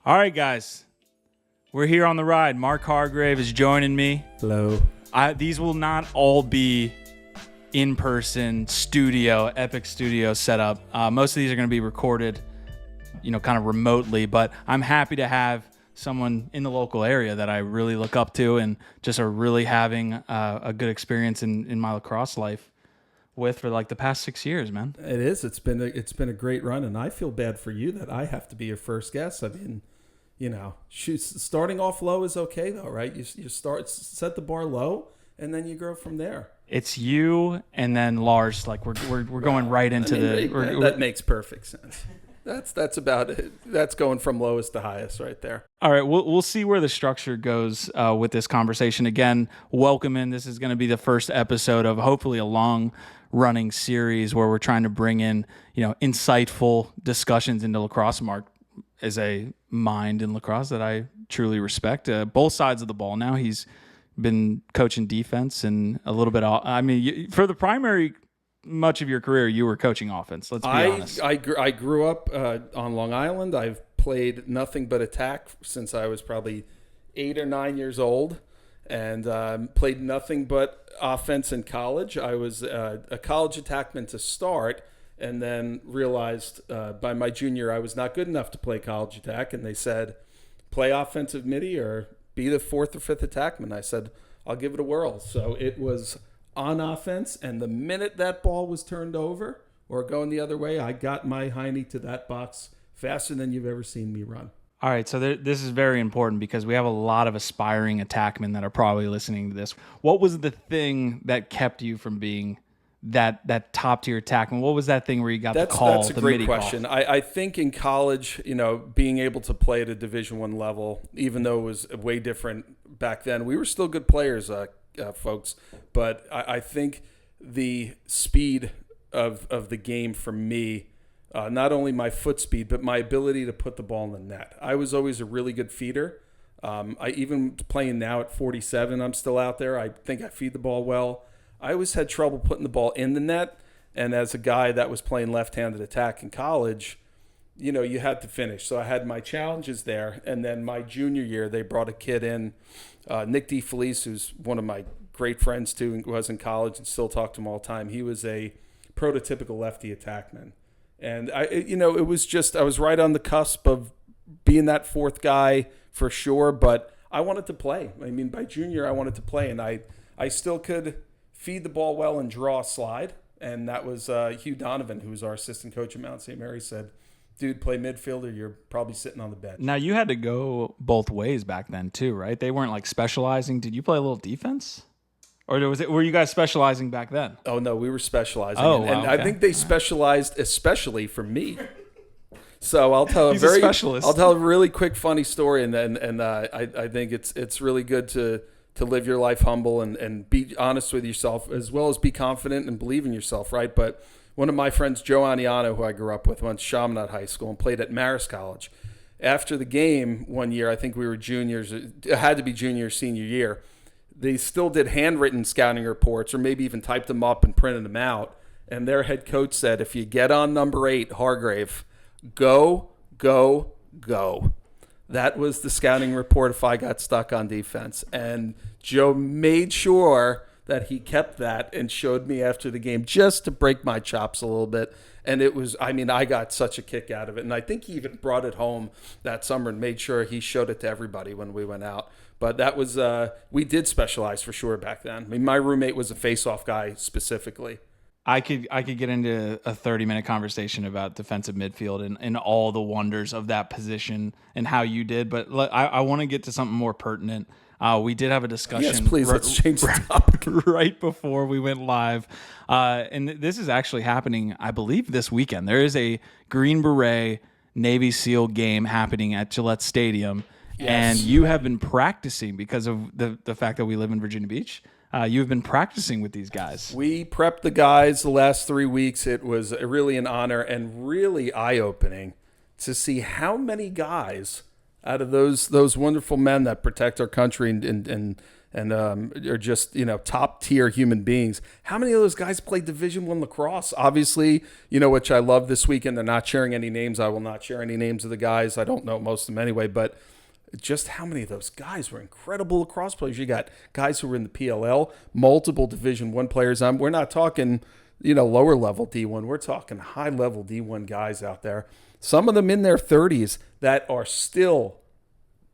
All right, guys. We're here on the ride. Mark Hargrave is joining me. Hello. These will not all be in-person studio, epic studio setup. Most of these are going to be recorded, kind of remotely, but I'm happy to have someone in the local area that I really look up to and just are really having a good experience in my lacrosse life with for like the past 6 years, man. It is. It's been a great run, and I feel bad for you that I have to be your first guest. I mean, starting off low is okay though, right? You set the bar low, and then you grow from there. It's you and then Lars. Like we're going right into that makes perfect sense. That's about it. That's going from lowest to highest right there. All right, we'll see where the structure goes with this conversation. Again, welcome in. This is going to be the first episode of hopefully a long-running series where we're trying to bring in, insightful discussions into lacrosse. Mark is a mind in lacrosse that I truly respect. Both sides of the ball now. He's been coaching defense and a little bit. For the primary much of your career, you were coaching offense. Let's be honest. I grew up on Long Island. I've played nothing but attack since I was probably 8 or 9 years old, and played nothing but offense in college. I was a college attackman to start, and then realized by my junior I was not good enough to play college attack, and they said, play offensive midi or be the 4th or 5th attackman. I said, I'll give it a whirl. So it was on offense, and the minute that ball was turned over or going the other way, I got my hiney to that box faster than you've ever seen me run. All right, so this is very important because we have a lot of aspiring attackmen that are probably listening to this. What was the thing that kept you from being that top-tier attackman? What was that thing where you got the call? That's a great question. I think in college, being able to play at a Division I level, even though it was way different back then, we were still good players, folks. But I think the speed of the game for me, not only my foot speed, but my ability to put the ball in the net. I was always a really good feeder. I even playing now at 47, I'm still out there. I think I feed the ball well. I always had trouble putting the ball in the net. And as a guy that was playing left-handed attack in college, you had to finish. So I had my challenges there. And then my junior year, they brought a kid in, Nick DeFelice, who's one of my great friends too, and was in college and still talk to him all the time. He was a prototypical lefty attackman. And it was just, I was right on the cusp of being that fourth guy for sure, but I wanted to play. By junior, I wanted to play, and I still could feed the ball well and draw a slide. And that was Hugh Donovan, who was our assistant coach at Mount St. Mary, said, dude, play midfielder, you're probably sitting on the bench. Now, you had to go both ways back then too, right? They weren't like specializing. Did you play a little defense? Or were you guys specializing back then? Oh, no, we were specializing. Oh, wow, and okay. I think they specialized especially for me. So I'll tell a specialist. I'll tell a really quick funny story, and I think it's really good to live your life humble and be honest with yourself, as well as be confident and believe in yourself, right? But one of my friends, Joe Aniano, who I grew up with, went to Chaminade High School and played at Marist College. After the game one year, I think we were juniors, it had to be junior, senior year, they still did handwritten scouting reports, or maybe even typed them up and printed them out. And their head coach said, if you get on number 8, Hargrave, go, go, go. That was the scouting report if I got stuck on defense. And Joe made sure that he kept that and showed me after the game just to break my chops a little bit. And it was, I got such a kick out of it. And I think he even brought it home that summer and made sure he showed it to everybody when we went out. But that was, we did specialize for sure back then. My roommate was a face-off guy specifically. I could get into a 30-minute conversation about defensive midfield and all the wonders of that position and how you did. But I want to get to something more pertinent. We did have a discussion. Yes, please, let's change the topic. Right before we went live. And this is actually happening, I believe, this weekend. There is a Green Beret Navy SEAL game happening at Gillette Stadium. Yes. And you have been practicing because of the fact that we live in Virginia Beach. You've been practicing with these guys. We prepped the guys the last 3 weeks. It was really an honor and really eye-opening to see how many guys out of those wonderful men that protect our country and and are just, top tier human beings. How many of those guys play Division I lacrosse? Obviously, which I love this weekend. They're not sharing any names. I will not share any names of the guys. I don't know most of them anyway, but just how many of those guys were incredible lacrosse players. You got guys who were in the PLL, multiple Division I players. We're not talking, lower level D1. We're talking high level D1 guys out there. Some of them in their 30s that are still,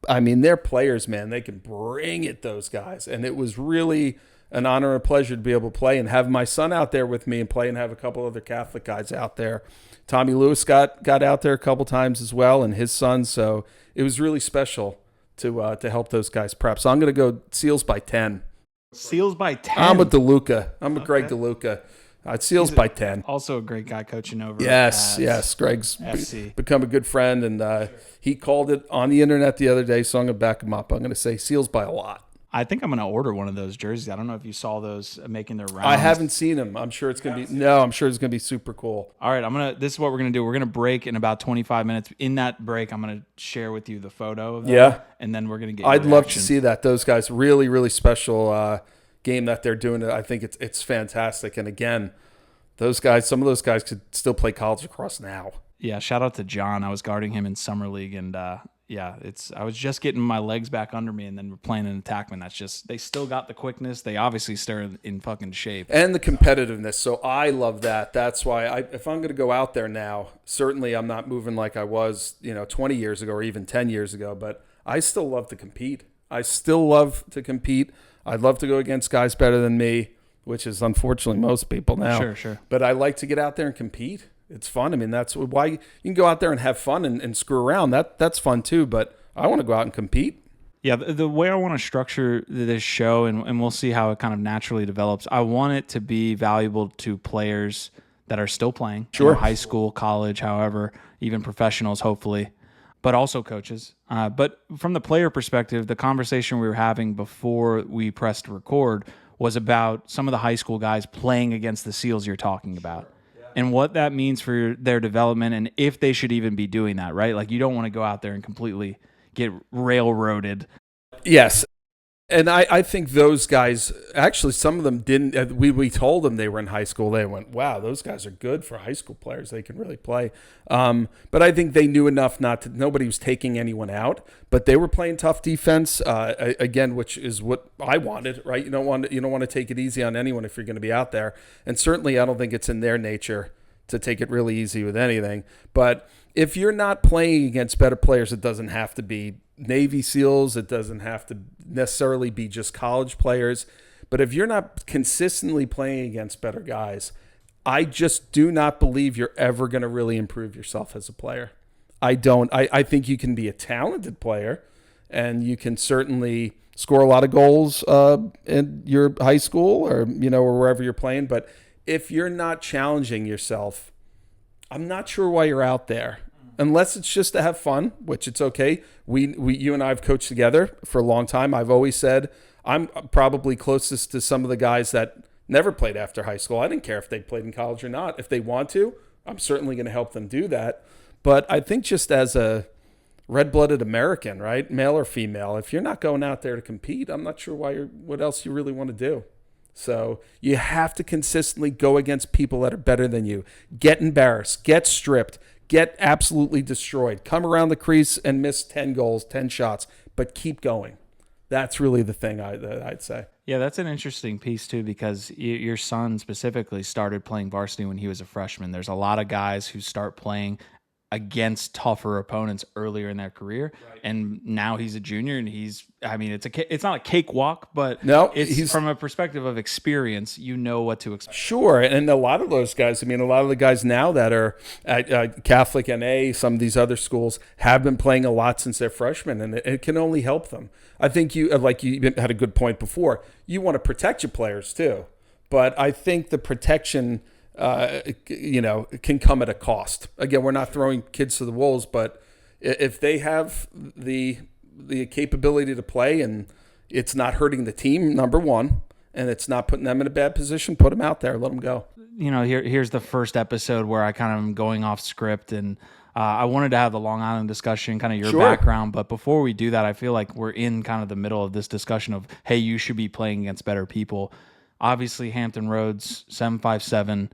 they're players, man. They can bring it, those guys. And it was really an honor and a pleasure to be able to play and have my son out there with me and play, and have a couple other Catholic guys out there. Tommy Lewis got out there a couple times as well, and his son. So it was really special to help those guys prep. So I'm going to go Seals by 10. Seals by 10? I'm with DeLuca. I'm with Greg DeLuca. Seals by 10. Also a great guy coaching over. Yes. Greg's become a good friend, and he called it on the internet the other day, so I'm going to back him up. I'm going to say Seals by a lot. I think I'm going to order one of those jerseys. I don't know if you saw those making their rounds. I haven't seen them. I'm sure it's going to be. No, I'm sure it's going to be super cool. All right, this is what we're going to do. We're going to break in about 25 minutes. In that break, I'm going to share with you the photo of that, and then we're going to get. I'd love to see that. Those guys, really, really special game that they're doing. I think it's fantastic. And again, those guys, some of those guys could still play college lacrosse now. Yeah, shout out to John. I was guarding him in summer league, and I was just getting my legs back under me, and then we're playing an Attackman. They still got the quickness. They obviously still in fucking shape. And the competitiveness. So I love that. That's why if I'm going to go out there now, certainly I'm not moving like I was, 20 years ago or even 10 years ago, but I still love to compete. I'd love to go against guys better than me, which is unfortunately most people now. Sure. But I like to get out there and compete. It's fun. That's why you can go out there and have fun and screw around. That's fun too. But I want to go out and compete. Yeah, the way I want to structure this show, and we'll see how it kind of naturally develops, I want it to be valuable to players that are still playing. Sure. High school, college, however, even professionals, hopefully, but also coaches. But from the player perspective, the conversation we were having before we pressed record was about some of the high school guys playing against the Seals you're talking about. And what that means for their development, and if they should even be doing that, right? Like, you don't want to go out there and completely get railroaded. Yes. And I think those guys, actually, some of them didn't. We told them they were in high school. They went, wow, those guys are good for high school players. They can really play. But I think they knew enough nobody was taking anyone out. But they were playing tough defense, again, which is what I wanted, right? You don't want to take it easy on anyone if you're going to be out there. And certainly I don't think it's in their nature to take it really easy with anything. But if you're not playing against better players, it doesn't have to be Navy SEALs. It doesn't have to necessarily be just college players. But if you're not consistently playing against better guys, I just do not believe you're ever going to really improve yourself as a player. I don't. I think you can be a talented player, and you can certainly score a lot of goals in your high school or wherever you're playing. But if you're not challenging yourself, I'm not sure why you're out there. Unless it's just to have fun, which it's okay. You and I have coached together for a long time. I've always said I'm probably closest to some of the guys that never played after high school. I didn't care if they played in college or not. If they want to, I'm certainly going to help them do that. But I think just as a red-blooded American, right, male or female, if you're not going out there to compete, I'm not sure what else you really want to do. So you have to consistently go against people that are better than you. Get embarrassed. Get stripped. Get absolutely destroyed. Come around the crease and miss 10 goals, 10 shots, but keep going. That's really the thing I'd say. Yeah, that's an interesting piece too, because your son specifically started playing varsity when he was a freshman. There's a lot of guys who start playing against tougher opponents earlier in their career, right. And now he's a junior, and it's not a cakewalk, but it's from a perspective of experience, what to expect. Sure, and a lot of those guys, a lot of the guys now that are at Catholic NA, some of these other schools, have been playing a lot since they're freshmen, and it can only help them. I think you had a good point before. You want to protect your players too, but I think the protection can come at a cost. Again, we're not throwing kids to the wolves, but if they have the capability to play and it's not hurting the team, number one, and it's not putting them in a bad position, put them out there, let them go. Here's the first episode where I kind of am going off script, and I wanted to have the Long Island discussion, kind of your Sure. background. But before we do that, I feel like we're in kind of the middle of this discussion of, hey, you should be playing against better people. Obviously, Hampton Roads 757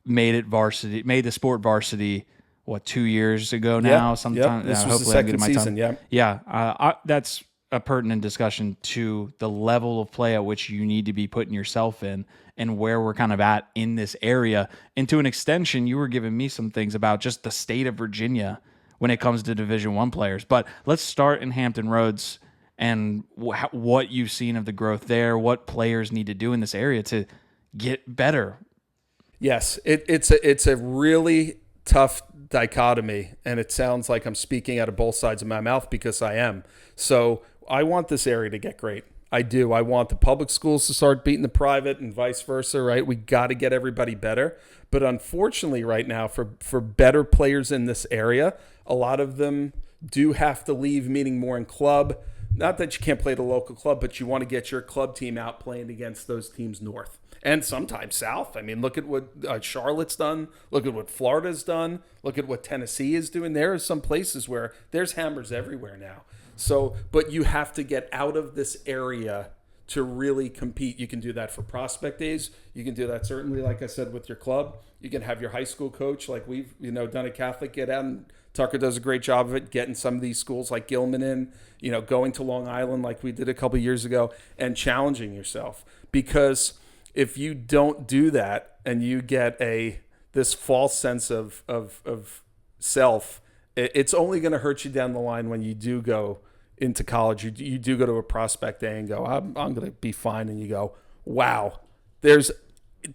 made the sport varsity. What, 2 years ago now? Sometime. This was the hopefully I'm getting second my season. time. Yeah. That's a pertinent discussion to the level of play at which you need to be putting yourself in, and where we're kind of at in this area. And to an extension, you were giving me some things about just the state of Virginia when it comes to Division I players. But let's start in Hampton Roads and what you've seen of the growth there, what players need to do in this area to get better. Yes, it's a really tough dichotomy, and it sounds like I'm speaking out of both sides of my mouth because I am. So I want this area to get great. I do. I want the public schools to start beating the private and vice versa, right? We got to get everybody better. But unfortunately right now, for better players in this area, a lot of them do have to leave, meaning more in club. Not that you can't play at a local club, but you want to get your club team out playing against those teams north. And sometimes south. I mean, look at what Charlotte's done. Look at what Florida's done. Look at what Tennessee is doing. There are some places where there's hammers everywhere now. So, but you have to get out of this area to really compete. You can do that for prospect days. You can do that certainly, like I said, with your club. You can have your high school coach, like we've done at Catholic, get out, and Tucker does a great job of it, getting some of these schools like Gilman in, going to Long Island like we did a couple years ago, and challenging yourself. Because if you don't do that and you get this false sense of self, it's only going to hurt you down the line when you do go into college. You do go to a prospect day and go, I'm going to be fine. And you go, wow, there's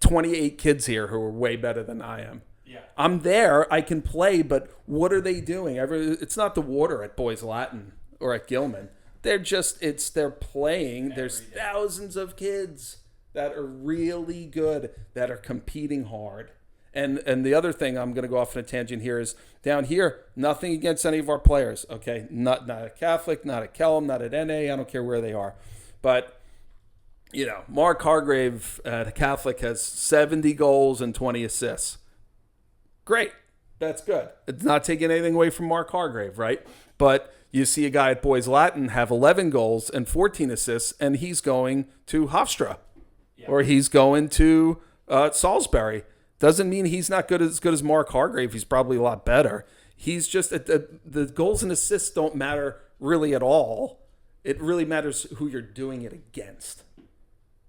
28 kids here who are way better than I am. Yeah. I'm there. I can play, but what are they doing? It's not the water at Boys Latin or at Gilman. They're playing. There's thousands of kids that are really good, that are competing hard. And the other thing, I'm going to go off on a tangent here, is down here, nothing against any of our players, okay? Not at Catholic, not at Kellum, not at NA, I don't care where they are. But, Mark Hargrave at Catholic has 70 goals and 20 assists. Great. That's good. It's not taking anything away from Mark Hargrave, right? But you see a guy at Boys Latin have 11 goals and 14 assists, and he's going to Hofstra. Yeah. Or he's going to Salisbury. Doesn't mean he's not as good as Mark Hargrave. He's probably a lot better. He's just the goals and assists don't matter really at all. It really matters who you're doing it against,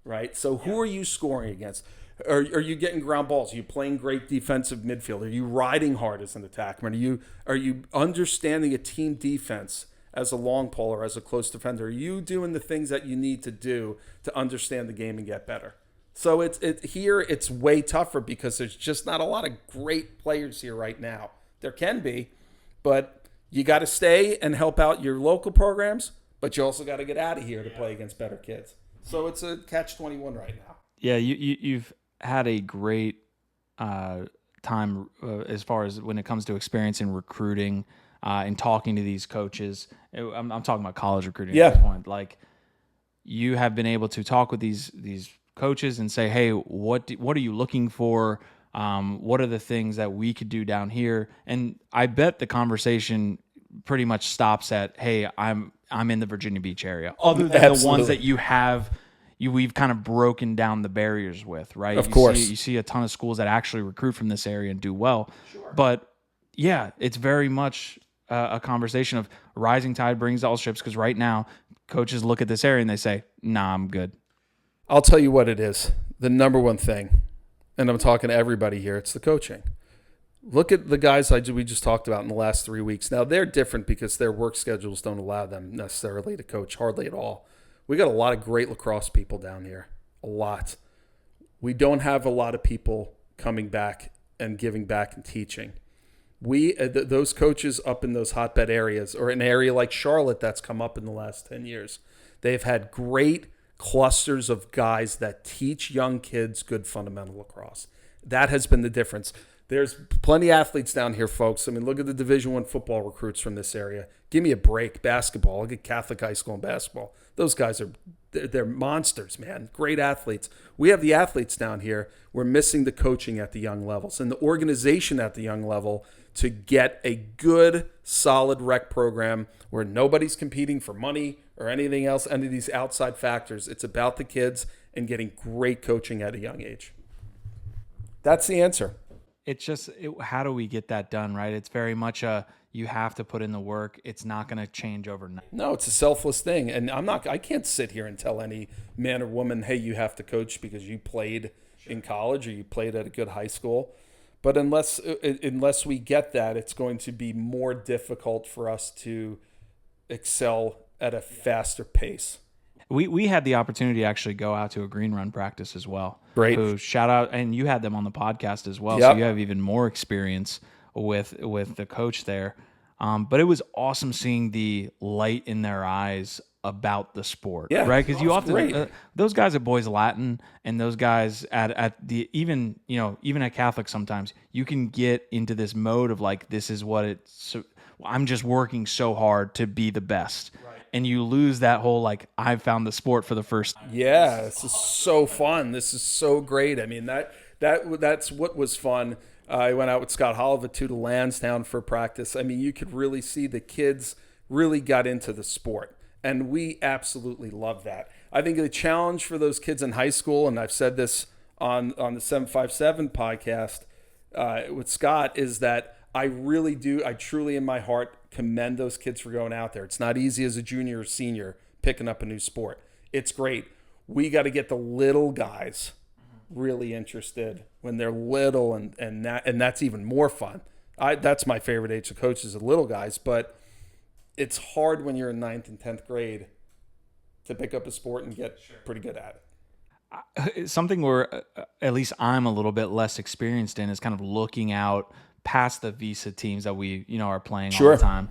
right? So who are you scoring against? Are you getting ground balls? Are you playing great defensive midfield? Are you riding hard as an attackman? Are you understanding a team defense as a long pole or as a close defender? Are you doing the things that you need to do to understand the game and get better? So it's way tougher because there's just not a lot of great players here right now. There can be, but you got to stay and help out your local programs, but you also got to get out of here to play against better kids. So it's a catch-21 right now. Yeah, you've had a great time as far as when it comes to experiencing recruiting and talking to these coaches. I'm talking about college recruiting at this point. Like, you have been able to talk with these coaches and say, hey, what are you looking for? What are the things that we could do down here? And I bet the conversation pretty much stops at, hey, I'm in the Virginia Beach area. Other than the ones that we've kind of broken down the barriers with, right? Of course. You see a ton of schools that actually recruit from this area and do well. Sure. But yeah, it's very much a conversation of rising tide brings all ships, because right now coaches look at this area and they say, nah, I'm good. I'll tell you what it is. The number one thing, and I'm talking to everybody here, it's the coaching. Look at the guys we just talked about in the last 3 weeks. Now, they're different because their work schedules don't allow them necessarily to coach hardly at all. We got a lot of great lacrosse people down here, a lot. We don't have a lot of people coming back and giving back and teaching. Those coaches up in those hotbed areas, or an area like Charlotte that's come up in the last 10 years, they've had great clusters of guys that teach young kids good fundamental lacrosse. That has been the difference. There's plenty of athletes down here, folks. I mean, look at the Division I football recruits from this area. Give me a break. Basketball. Look at Catholic high school and basketball. Those guys they're monsters, man. Great athletes. We have the athletes down here. We're missing the coaching at the young levels and the organization at the young level to get a good, solid rec program where nobody's competing for money or anything else, any of these outside factors. It's about the kids and getting great coaching at a young age. That's the answer. It's just, how do we get that done, right? It's very much you have to put in the work. It's not going to change overnight. No, it's a selfless thing. And I can't sit here and tell any man or woman, hey, you have to coach because you played in college or you played at a good high school. But unless we get that, it's going to be more difficult for us to excel at a faster pace. We had the opportunity to actually go out to a green run practice as well. Great. Who, shout out, and you had them on the podcast as well, Yep. so you have even more experience with the coach there. But it was awesome seeing the light in their eyes about the sport, right? Because you often those guys at Boys Latin and those guys at the even at Catholic, sometimes you can get into this mode of like, this is what it's. I'm just working so hard to be the best. And you lose that whole, like, I've found the sport for the first time. Yeah, this is so fun. This is so great. I mean, that's what was fun. I went out with Scott Holliver to Lansdowne for practice. I mean, you could really see the kids really got into the sport. And we absolutely love that. I think the challenge for those kids in high school, and I've said this on the 757 podcast with Scott, is that I truly in my heart commend those kids for going out there. It's not easy as a junior or senior picking up a new sport. It's great. We got to get the little guys really interested when they're little, and that's even more fun. That's my favorite age to coach, is the little guys, but it's hard when you're in 9th and 10th grade to pick up a sport and get pretty good at it. Something where at least I'm a little bit less experienced in is kind of looking out past the Visa teams that we are playing all the time,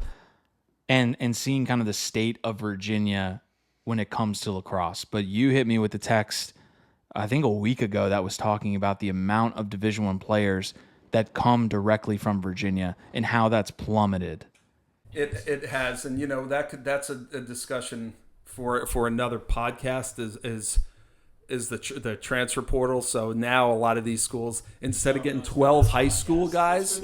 and seeing kind of the state of Virginia when it comes to lacrosse. But you hit me with the text, I think a week ago, that was talking about the amount of Division I players that come directly from Virginia and how that's plummeted. It has, and that's a discussion for another podcast. Is the transfer portal. So now a lot of these schools, instead of getting 12 high school guys,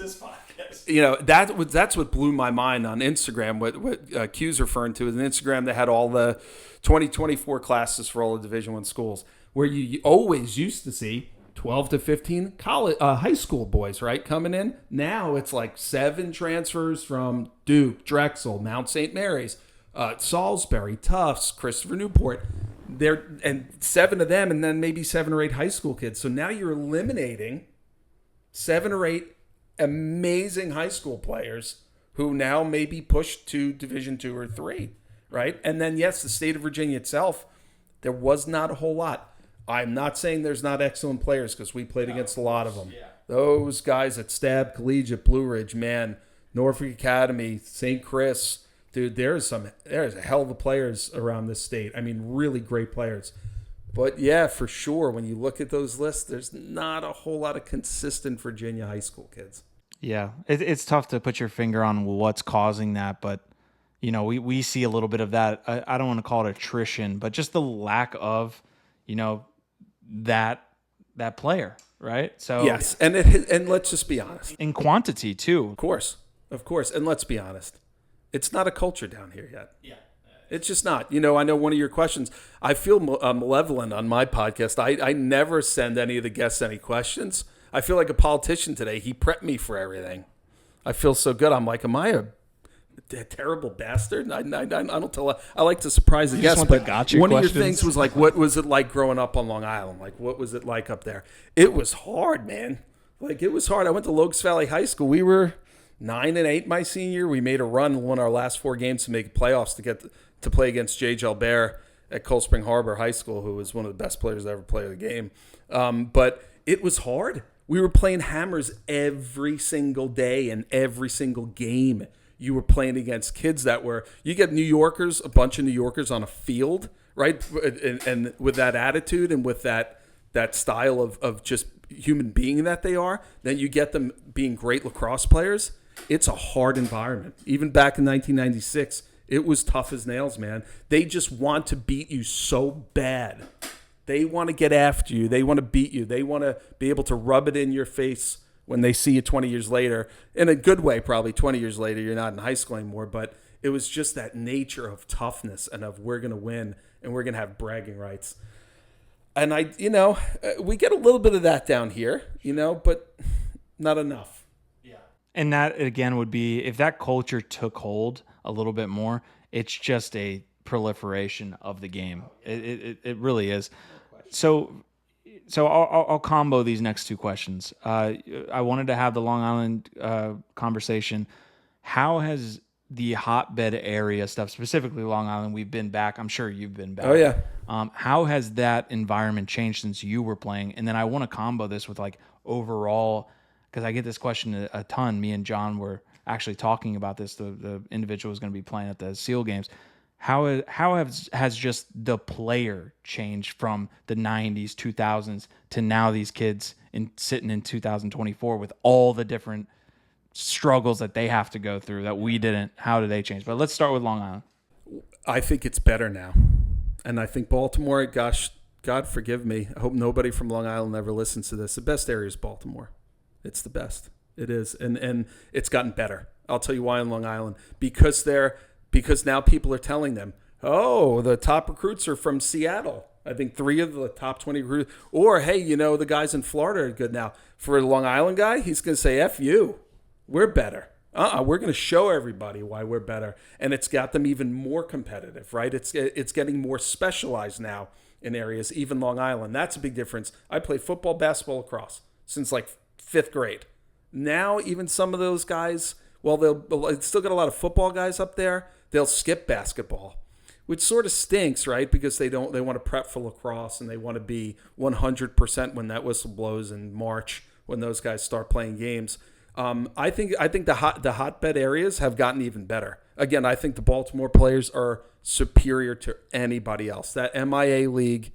that's what blew my mind on Instagram. What Q's referring to is an Instagram that had all the 2024 classes for all the Division I schools, where you always used to see 12 to 15 college high school boys, right, coming in. Now it's like 7 transfers from Duke, Drexel, Mount St. Mary's, Salisbury, Tufts, Christopher Newport. And 7 of them, and then maybe 7 or 8 high school kids. So now you're eliminating 7 or 8 amazing high school players who now may be pushed to Division II or III, right? And then, yes, the state of Virginia itself, there was not a whole lot. I'm not saying there's not excellent players, because we played against a lot of them. Yeah. Those guys at Stab, Collegiate, Blue Ridge, man, Norfolk Academy, St. Chris. Dude, there's a hell of a players around this state. I mean, really great players. But yeah, for sure, when you look at those lists, there's not a whole lot of consistent Virginia high school kids. Yeah, it's tough to put your finger on what's causing that, but we see a little bit of that. I don't want to call it attrition, but just the lack of that player, right? So yes, and let's just be honest. In quantity too, of course, and let's be honest. It's not a culture down here yet. Yeah. It's just not. I know one of your questions, I feel malevolent on my podcast. I never send any of the guests any questions. I feel like a politician today. He prepped me for everything. I feel so good. I'm like, am I a terrible bastard? I don't tell. I like to surprise the guests, but one of your things was like, what was it like growing up on Long Island? Like, what was it like up there? It was hard, man. Like, it was hard. I went to Lokes Valley High School. We were 9-8 my senior year. We made a run and won our last 4 games to make playoffs to get to play against Jay Gelbert at Cold Spring Harbor High School, who was one of the best players I ever played the game. But it was hard. We were playing hammers every single day and every single game. You were playing against kids that were, you get New Yorkers, a bunch of New Yorkers on a field, right? And with that attitude and with that that style of just human being that they are, then you get them being great lacrosse players. It's a hard environment. Even back in 1996, it was tough as nails, man. They just want to beat you so bad. They want to get after you. They want to beat you. They want to be able to rub it in your face when they see you 20 years later. In a good way, probably 20 years later, you're not in high school anymore. But it was just that nature of toughness and of we're going to win and we're going to have bragging rights. And we get a little bit of that down here, but not enough. Yeah. And that, again, would be if that culture took hold a little bit more, it's just a proliferation of the game. It really is. So I'll combo these next two questions. I wanted to have the Long Island conversation. How has the hotbed area stuff, specifically Long Island, we've been back. I'm sure you've been back. Oh, yeah. How has that environment changed since you were playing? And then I want to combo this with like overall, because I get this question a ton. Me and John were actually talking about this. The individual is going to be playing at the SEAL games. How has just the player changed from the 90s, 2000s to now these kids sitting in 2024 with all the different struggles that they have to go through that we didn't? How do they change? But let's start with Long Island. I think it's better now. And I think Baltimore, gosh, God forgive me. I hope nobody from Long Island ever listens to this. The best area is Baltimore. It's the best. It is. And it's gotten better. I'll tell you why in Long Island. Because now people are telling them, oh, the top recruits are from Seattle. I think 3 of the top 20 recruits. Or, hey, the guys in Florida are good now. For a Long Island guy, he's going to say, F you. We're better. We're going to show everybody why we're better. And it's got them even more competitive, right? It's getting more specialized now in areas, even Long Island. That's a big difference. I played football, basketball, lacrosse since like 5th grade. Now, even some of those guys, they'll still got a lot of football guys up there. They'll skip basketball, which sort of stinks, right? Because they want to prep for lacrosse and they want to be 100% when that whistle blows in March when those guys start playing games. I think the hotbed areas have gotten even better. Again, I think the Baltimore players are superior to anybody else. That MIA league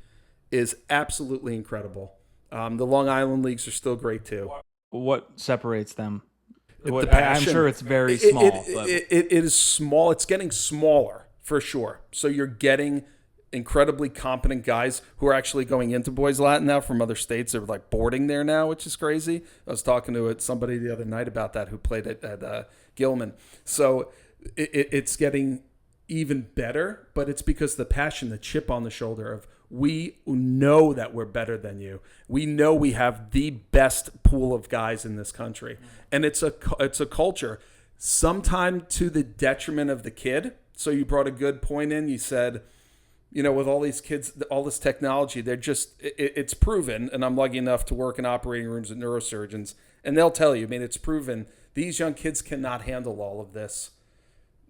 is absolutely incredible. The Long Island leagues are still great too. What separates them? I'm sure it's very small. It is small. It's getting smaller for sure. So you're getting incredibly competent guys who are actually going into Boys Latin now from other states. They're like boarding there now, which is crazy. I was talking to somebody the other night about that who played at Gilman. So it's getting even better, but it's because the passion, the chip on the shoulder of we know that we're better than you. We know we have the best pool of guys in this country. And it's a culture, sometime to the detriment of the kid. So you brought a good point in. You said, with all these kids, all this technology, they're just, it's proven, and I'm lucky enough to work in operating rooms with neurosurgeons, and they'll tell you, it's proven, these young kids cannot handle all of this.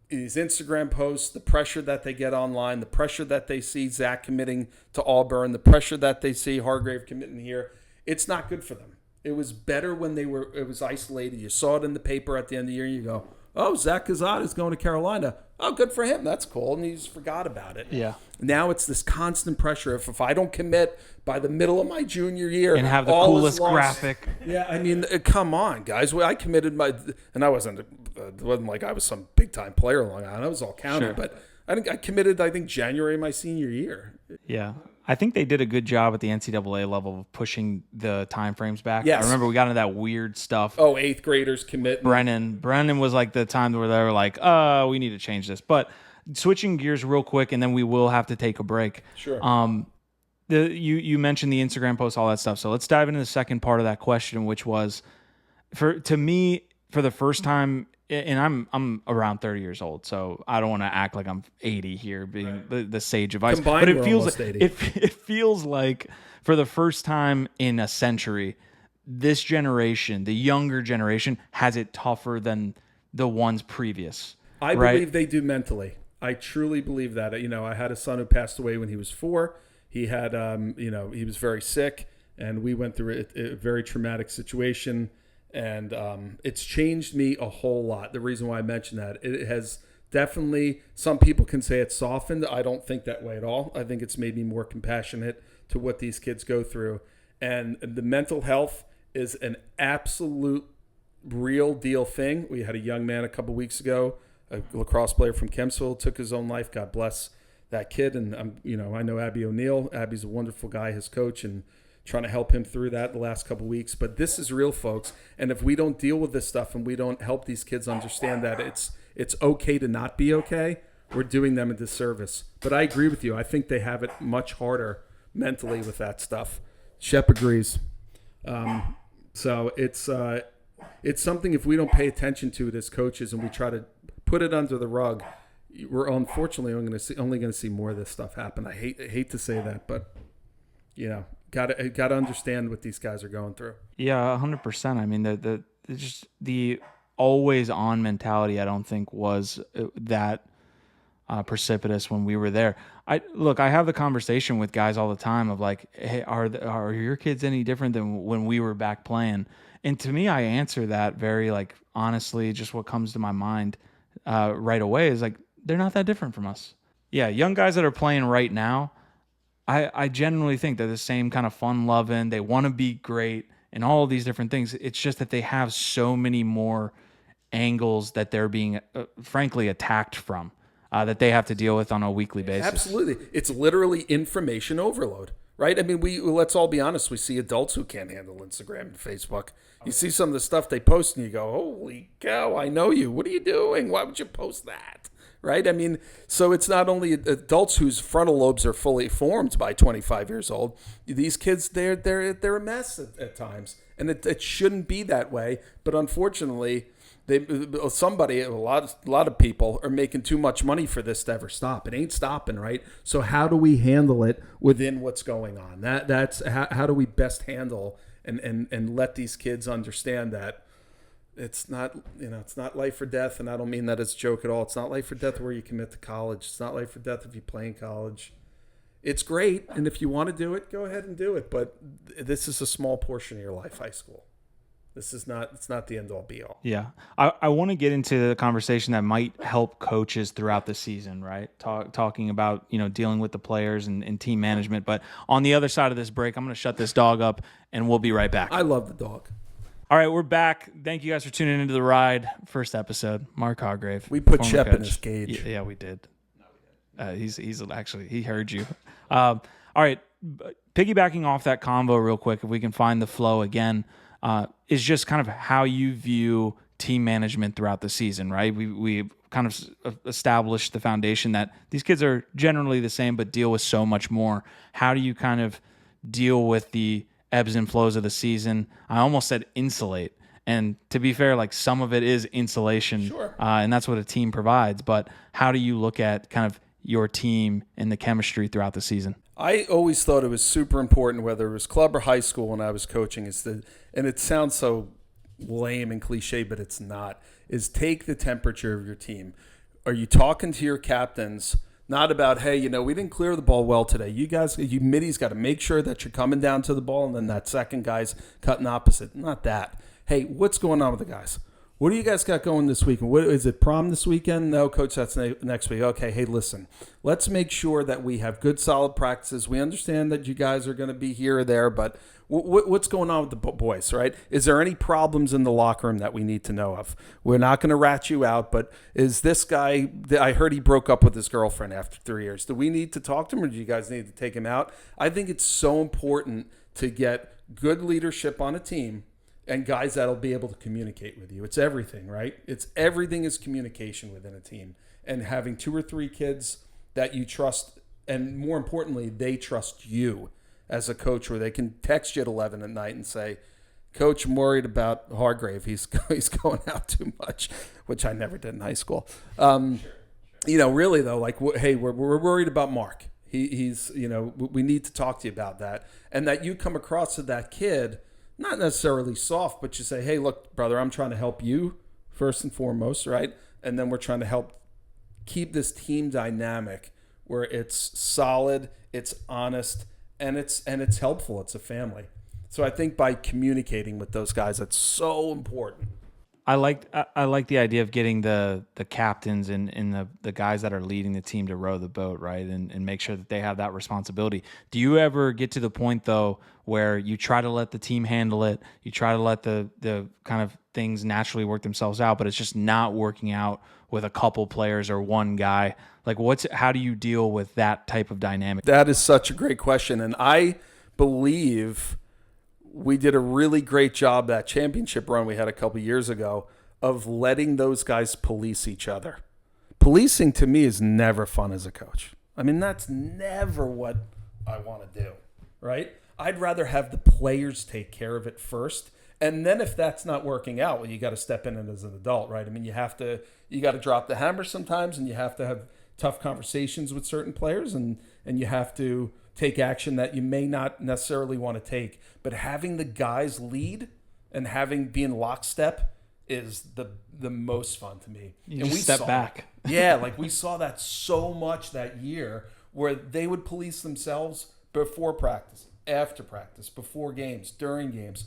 These Instagram posts, the pressure that they get online, the pressure that they see Zach committing to Auburn, the pressure that they see Hargrave committing here, it's not good for them. It was better when it was isolated. You saw it in the paper at the end of the year, and you go, oh, Zach Kazad is going to Carolina. Oh, good for him. That's cool. And he just forgot about it. Yeah. Now it's this constant pressure. If I don't commit by the middle of my junior year. And have the coolest graphic. Yeah, come on, guys. I committed and I wasn't, it wasn't like I was some big-time player along on. I was all counted. Sure. But I committed, January of my senior year. Yeah. I think they did a good job at the NCAA level of pushing the time frames back. Yes. I remember we got into that weird stuff. Oh, 8th graders commit. Brennan was like the time where they were like, we need to change this. But switching gears real quick, and then we will have to take a break. Sure. You mentioned the Instagram post, all that stuff. So let's dive into the second part of that question, which was, to me, for the first time, and I'm around 30 years old, so I don't want to act like I'm 80 here, being the sage of ice. Combined, but it feels almost 80. It feels like for the first time in a century, this generation, the younger generation, has it tougher than the ones previous. I believe they do mentally. I truly believe that. I had a son who passed away when he was 4. He had, he was very sick, and we went through a very traumatic situation. And it's changed me a whole lot. The reason why I mentioned that, it has definitely, some people can say it's softened. I don't think that way at all. I think it's made me more compassionate to what these kids go through. And the mental health is an absolute real deal thing. We had a young man a couple weeks ago, a lacrosse player from Kempsville, took his own life. God bless that kid. And I know Abby O'Neill. Abby's a wonderful guy, his coach, and trying to help him through that the last couple weeks. But this is real, folks. And if we don't deal with this stuff and we don't help these kids understand that it's okay to not be okay, we're doing them a disservice. But I agree with you. I think they have it much harder mentally with that stuff. Shep agrees. So it's something, if we don't pay attention to it as coaches and we try to put it under the rug, we're unfortunately only going to see more of this stuff happen. I hate to say that, but got to understand what these guys are going through. Yeah, 100%. I mean, the always on mentality, I don't think was that precipitous when we were there. I have the conversation with guys all the time of like, hey, are your kids any different than when we were back playing? And to me, I answer that very like honestly, just what comes to my mind right away is like, they're not that different from us. Yeah, young guys that are playing right now, I genuinely think they're the same kind of fun-loving. They want to be great and all of these different things. It's just that they have so many more angles that they're being, frankly, attacked from that they have to deal with on a weekly basis. Absolutely. It's literally information overload, right? I mean, let's all be honest. We see adults who can't handle Instagram and Facebook. You see some of the stuff they post and you go, holy cow, I know you. What are you doing? Why would you post that? Right? I mean, so it's not only adults whose frontal lobes are fully formed by 25 years old. These kids, they're a mess at times, and it shouldn't be that way. But unfortunately, a lot of people are making too much money for this to ever stop. It ain't stopping, right? So how do we handle it within what's going on? That's how do we best handle and let these kids understand that. It's not life or death, and I don't mean that as a joke at all. It's not life or death where you commit to college. It's not life or death if you play in college. It's great, and if you want to do it, go ahead and do it. But this is a small portion of your life, high school. It's not the end-all, be-all. Yeah. I want to get into the conversation that might help coaches throughout the season, right? Talking about, dealing with the players and team management. But on the other side of this break, I'm going to shut this dog up, and we'll be right back. I love the dog. All right, we're back. Thank you guys for tuning into the ride. First episode, Mark Hargrave. We put Shep in his cage. Yeah, we did. He's actually, he heard you. All right, piggybacking off that convo real quick, if we can find the flow again, is just kind of how you view team management throughout the season, right? We kind of established the foundation that these kids are generally the same but deal with so much more. How do you kind of deal with the ebbs and flows of the season? I almost said insulate. And to be fair, like some of it is insulation, sure. And that's what a team provides. But how do you look at kind of your team and the chemistry throughout the season? I always thought it was super important, whether it was club or high school when I was coaching, and it sounds so lame and cliche, but it's not, is take the temperature of your team. Are you talking to your captains? Not about, hey, we didn't clear the ball well today. You middies got to make sure that you're coming down to the ball and then that second guy's cutting opposite. Not that. Hey, what's going on with the guys? What do you guys got going this weekend? What is it, prom this weekend? No, coach, that's next week. Okay, hey, listen, let's make sure that we have good, solid practices. We understand that you guys are going to be here or there, but what's going on with the boys, right? Is there any problems in the locker room that we need to know of? We're not going to rat you out, but is this guy, I heard he broke up with his girlfriend after 3 years. Do we need to talk to him, or do you guys need to take him out? I think it's so important to get good leadership on a team and guys that'll be able to communicate with you. It's everything, right? Everything is communication within a team. And having 2 or 3 kids that you trust, and more importantly, they trust you as a coach, where they can text you at 11 at night and say, Coach, I'm worried about Hargrave. He's going out too much, which I never did in high school. Really though, like, hey, we're worried about Mark. He's we need to talk to you about that. And that you come across to that kid, not necessarily soft, but you say, hey, look, brother, I'm trying to help you first and foremost, right? And then we're trying to help keep this team dynamic where it's solid, it's honest, and it's helpful. It's a family. So I think by communicating with those guys, that's so important. I like the idea of getting the captains and the guys that are leading the team to row the boat, right, and make sure that they have that responsibility. Do you ever get to the point though where you try to let the team handle it, you try to let the kind of things naturally work themselves out, but it's just not working out with a couple players or one guy? Like, how do you deal with that type of dynamic? That is such a great question, and I believe we did a really great job that championship run we had a couple years ago of letting those guys police each other. Policing to me is never fun as a coach. I mean, that's never what I want to do, right? I'd rather have the players take care of it first. And then if that's not working out, well, you got to step in it as an adult, right? I mean, you got to drop the hammer sometimes, and you have to have tough conversations with certain players, and you have to take action that you may not necessarily want to take. But having the guys lead and be in lockstep is the most fun to me. And we step back. Yeah, like we saw that so much that year where they would police themselves before practice, after practice, before games, during games,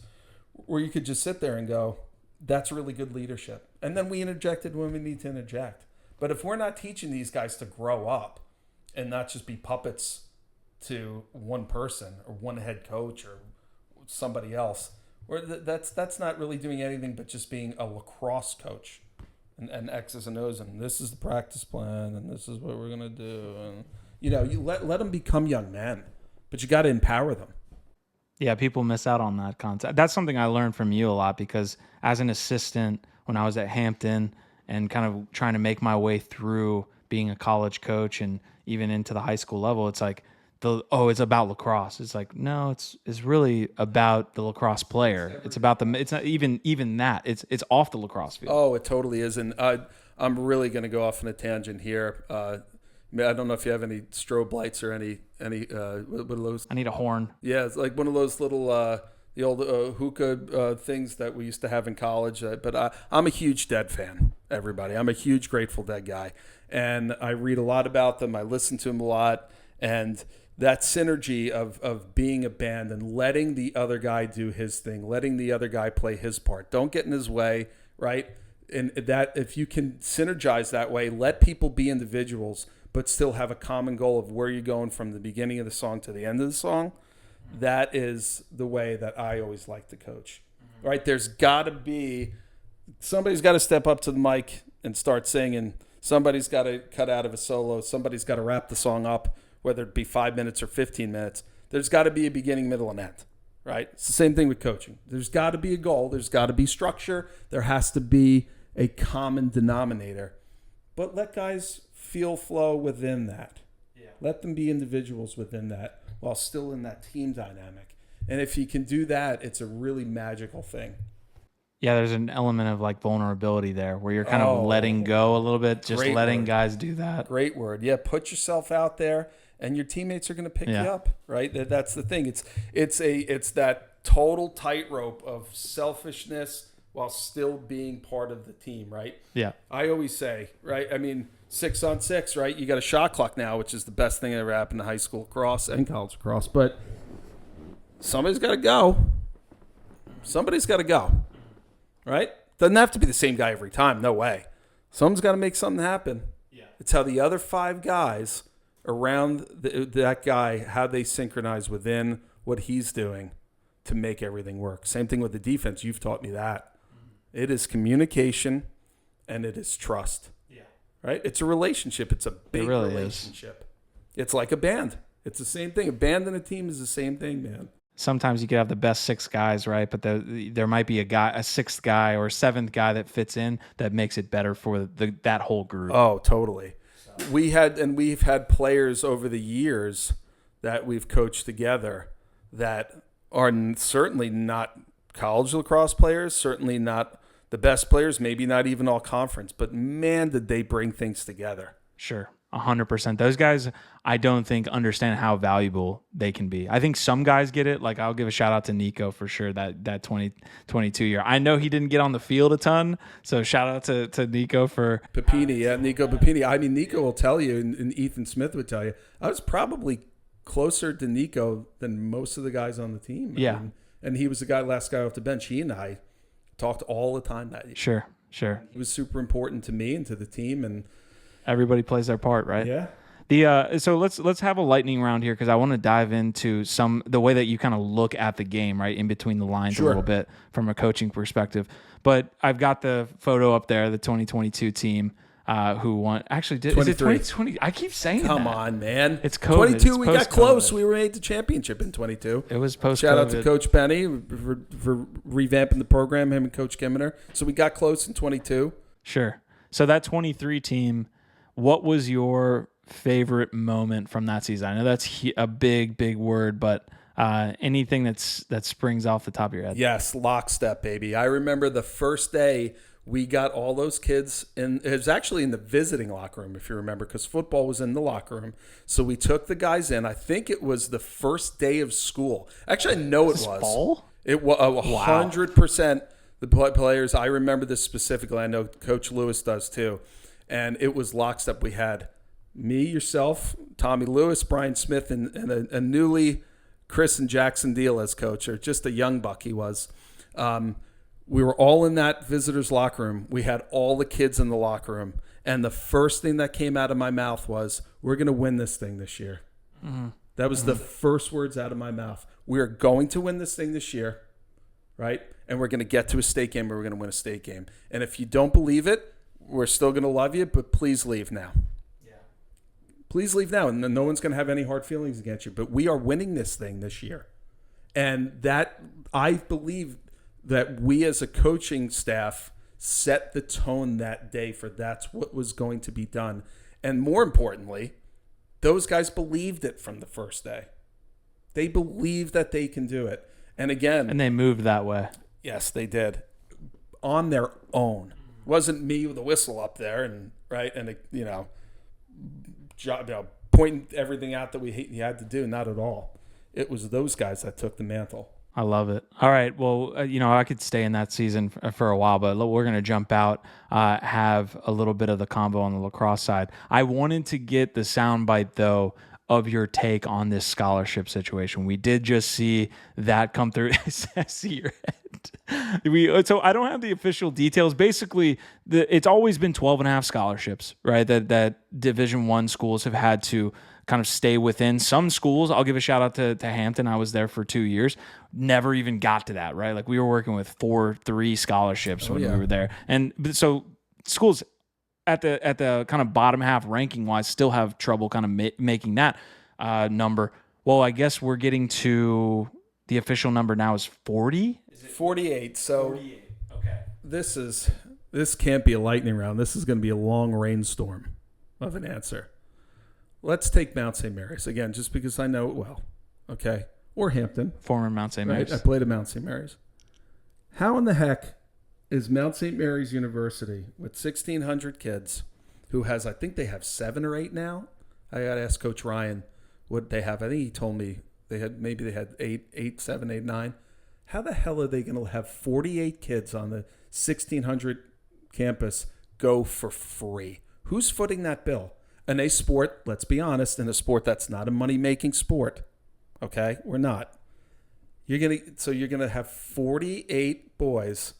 where you could just sit there and go, that's really good leadership. And then we interjected when we need to interject. But if we're not teaching these guys to grow up and not just be puppets to one person or one head coach or somebody else, or that's not really doing anything but just being a lacrosse coach and X's and O's, and this is the practice plan and this is what we're gonna do, and you let them become young men, but you got to empower them. Yeah, people miss out on that concept. That's something I learned from you a lot, because as an assistant when I was at Hampton and kind of trying to make my way through being a college coach and even into the high school level, it's like it's about lacrosse. It's like, no, it's really about the lacrosse player. It's about it's not even that. It's off the lacrosse field. Oh, it totally is. And I'm really going to go off on a tangent here. I don't know if you have any strobe lights or any what are those? I need a horn. Yeah, it's like one of those little the old hookah things that we used to have in college. But I'm a huge Dead fan. Everybody, I'm a huge Grateful Dead guy, and I read a lot about them. I listen to them a lot, and that synergy of being a band and letting the other guy do his thing, letting the other guy play his part. Don't get in his way, right? And that if you can synergize that way, let people be individuals, but still have a common goal of where you're going from the beginning of the song to the end of the song, that is the way that I always like to coach, right? There's got to be, somebody's got to step up to the mic and start singing. Somebody's got to cut out of a solo. Somebody's got to wrap the song up, whether it be 5 minutes or 15 minutes. There's got to be a beginning, middle, and end, right? It's the same thing with coaching. There's got to be a goal. There's got to be structure. There has to be a common denominator. But let guys feel flow within that. Yeah. Let them be individuals within that while still in that team dynamic. And if you can do that, it's a really magical thing. Yeah, there's an element of like vulnerability there where you're kind of letting go a little bit, just letting guys do that. Great word. Yeah, put yourself out there and your teammates are going to pick you up, right? That's the thing. It's that total tightrope of selfishness while still being part of the team, right? Yeah. I always say, right? I mean, 6-on-6, right? You got a shot clock now, which is the best thing that ever happened to high school lacrosse and college lacrosse. But somebody's got to go. Somebody's got to go, right? Doesn't have to be the same guy every time. No way. Someone's got to make something happen. Yeah. It's how the other 5 guys around that guy, how they synchronize within what he's doing to make everything work. Same thing with the defense. You've taught me that. It is communication and it is trust. Yeah. Right? It's a relationship. It's a big relationship. It's like a band. It's the same thing. A band and a team is the same thing, man. Sometimes you could have the best 6 guys, right? But there might be a 6th guy or a 7th guy that fits in that makes it better for that whole group. Oh, totally. We've had players over the years that we've coached together that are certainly not college lacrosse players, certainly not the best players, maybe not even all conference, but man, did they bring things together. Sure. 100%. Those guys, I don't think understand how valuable they can be. I think some guys get it. Like I'll give a shout out to Nico for sure. That 2022 year. I know he didn't get on the field a ton, so shout out to Nico for Papini. Yeah, Nico Papini. I mean, Nico will tell you, and Ethan Smith would tell you, I was probably closer to Nico than most of the guys on the team. Yeah, and he was the last guy off the bench. He and I talked all the time that year. Sure. He was super important to me and to the team, and Everybody plays their part, right? yeah. So let's have a lightning round here because I want to dive into the way that you kind of look at the game, right, in between the lines a little bit from a coaching perspective. But I've got the photo up there, the 2022 team who won. Actually, is it 2020? I keep saying Come that. on, man. It's COVID. 22, It's we got close. post-COVID. We were made the championship in 22. It was post-COVID. Shout out to Coach Penny for revamping the program, him and Coach Kimmener. So we got close in 22. Sure. So that 23 team, what was your favorite moment from that season? I know that's a big word, but anything that springs off the top of your head. Yes, lockstep, baby. I remember the first day we got all those kids in. It was actually in the visiting locker room, if you remember, because football was in the locker room. So we took the guys in. I think it was the first day of school. Actually, I know it was. Fall? It was 100%. The players, I remember this specifically. I know Coach Lewis does too. And it was lockstep. We had me, yourself, Tommy Lewis, Brian Smith, and a newly Chris and Jackson Deal as coach, or just a young buck he was. We were all in that visitors' locker room. We had all the kids in the locker room. And the first thing that came out of my mouth was, we're going to win this thing this year. Mm-hmm. That was the first words out of my mouth. We are going to win this thing this year, right? And we're going to get to a state game, or we're going to win a state game. And if you don't believe it, we're still going to love you, but please leave now. Yeah. Please leave now, and no one's going to have any hard feelings against you. But we are winning this thing this year. And that, I believe that we as a coaching staff set the tone that day for that's what was going to be done. And more importantly, those guys believed it from the first day. They believed that they can do it. And again... And they moved that way. Yes, they did. On their own. It wasn't me with a whistle up there and pointing everything out that he had to do. Not at all. It was those guys that took the mantle. I love it. All right. Well, I could stay in that season for a while, but we're going to jump out, have a little bit of the combo on the lacrosse side. I wanted to get the soundbite, though, of your take on this scholarship situation. We did just see that come through. I see your head. So I don't have the official details. Basically, it's always been 12.5 scholarships, right? That Division I schools have had to kind of stay within. Some schools, I'll give a shout out to Hampton. I was there for 2 years. Never even got to that, right? Like we were working with 4-3 scholarships when we were there. And so schools at the kind of bottom half ranking wise still have trouble kind of making that number. Well, I guess we're getting to the official number now is 40? Is it 48? So 48. Okay. This can't be a lightning round. This is going to be a long rainstorm of an answer. Let's take Mount St. Mary's again, just because I know it well. Okay. Or Hampton. Former Mount St. Mary's. Right? I played at Mount St. Mary's. How in the heck is Mount St. Mary's University with 1,600 kids who has, I think they have 7 or 8 now. I got to ask Coach Ryan what they have. I think he told me they had 8, 7, 8, 9. How the hell are they going to have 48 kids on the 1,600 campus go for free? Who's footing that bill? In a sport, let's be honest, in a sport that's not a money-making sport, okay? We're not. You're gonna have 48 boys,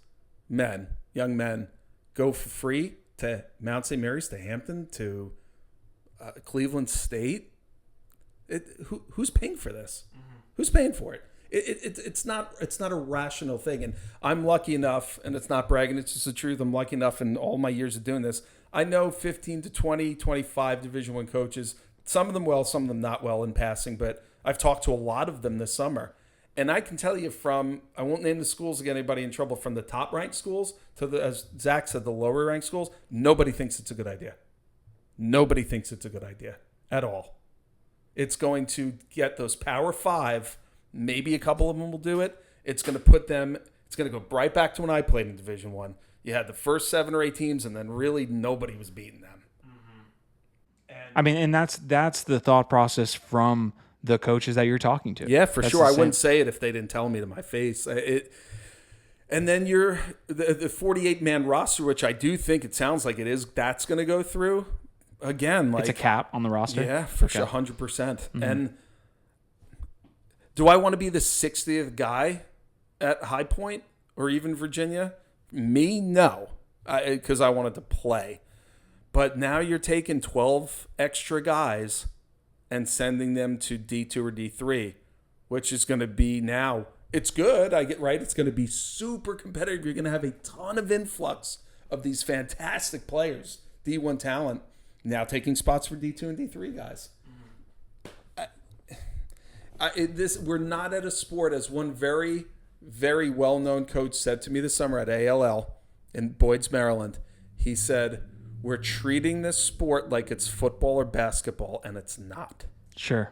young men, go for free to Mount St. Mary's, to Hampton, to Cleveland State. Who's paying for this? Mm-hmm. Who's paying for it? It's not a rational thing. And I'm lucky enough, and it's not bragging, it's just the truth. I'm lucky enough in all my years of doing this. I know 15 to 20, 25 Division I coaches, some of them well, some of them not well in passing, but I've talked to a lot of them this summer. And I can tell you I won't name the schools to get anybody in trouble, from the top-ranked schools to as Zach said, the lower-ranked schools, nobody thinks it's a good idea. Nobody thinks it's a good idea at all. It's going to get those Power 5, maybe a couple of them will do it. It's going to go right back to when I played in Division I. You had the first 7 or 8 teams, and then really nobody was beating them. Mm-hmm. And that's the thought process from the coaches that you're talking to. Yeah, for sure. I wouldn't say it if they didn't tell me to my face. And then you're the 48-man roster, which I do think it sounds like it is. That's going to go through again. Like, it's a cap on the roster. Yeah, for sure, 100%. Mm-hmm. And do I want to be the 60th guy at High Point or even Virginia? Me, no, because I wanted to play. But now you're taking 12 extra guys and sending them to D2 or D3, which is going to be now. It's good. I get right. It's going to be super competitive. You're going to have a ton of influx of these fantastic players, D1 talent, now taking spots for D2 and D3 guys. We're not at a sport, as one very, very well-known coach said to me this summer at ALL in Boyd's, Maryland. He said, we're treating this sport like it's football or basketball, and it's not. Sure.